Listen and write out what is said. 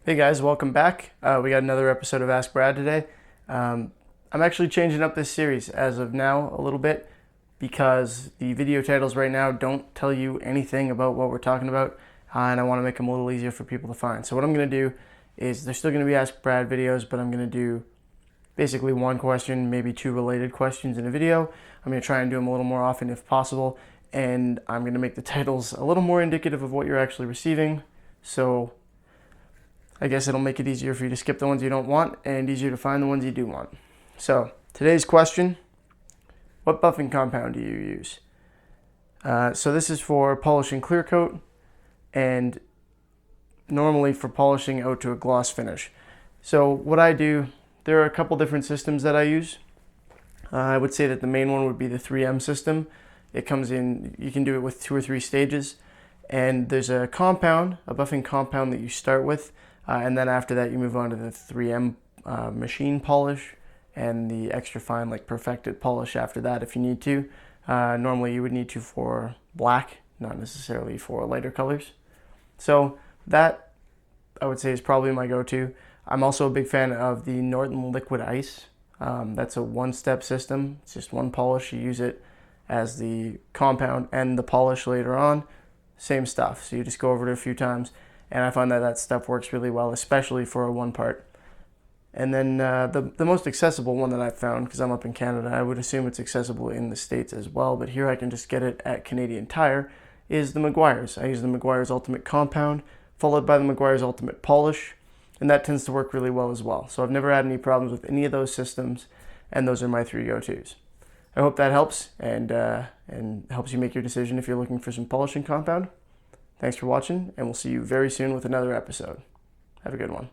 Hey guys, welcome back. We got another episode of Ask Brad today. I'm actually changing up this series as of now a little bit because the video titles right now don't tell you anything about what we're talking about, and I want to make them a little easier for people to find. So what I'm going to do is there's still going to be Ask Brad videos, but I'm going to do basically one question, maybe two related questions in a video. I'm going to try and do them a little more often if possible, and I'm going to make the titles a little more indicative of what you're actually receiving. So I guess it'll make it easier for you to skip the ones you don't want and easier to find the ones you do want. So today's question, what buffing compound do you use? So this is for polishing clear coat and normally for polishing out to a gloss finish. So what I do, there are a couple different systems that I use. I would say that the main one would be the 3M system. It comes in, you can do it with 2 or 3 stages. And there's a compound, a buffing compound that you start with. And then after that, you move on to the 3M machine polish and the extra fine, like perfected polish after that if you need to. Normally you would need to for black, not necessarily for lighter colors. So that, I would say, is probably my go-to. I'm also a big fan of the Norton Liquid Ice. That's a one-step system. It's just one polish. You use it as the compound and the polish later on. Same stuff. So you just go over it a few times. And I find that that stuff works really well, especially for a one part. And then the most accessible one that I've found, because I'm up in Canada, I would assume it's accessible in the States as well, but here I can just get it at Canadian Tire, is the Meguiar's. I use the Meguiar's Ultimate Compound, followed by the Meguiar's Ultimate Polish, and that tends to work really well as well. So I've never had any problems with any of those systems, and those are my 3 go-tos. I hope that helps, and helps you make your decision if you're looking for some polishing compound. Thanks for watching, and we'll see you very soon with another episode. Have a good one.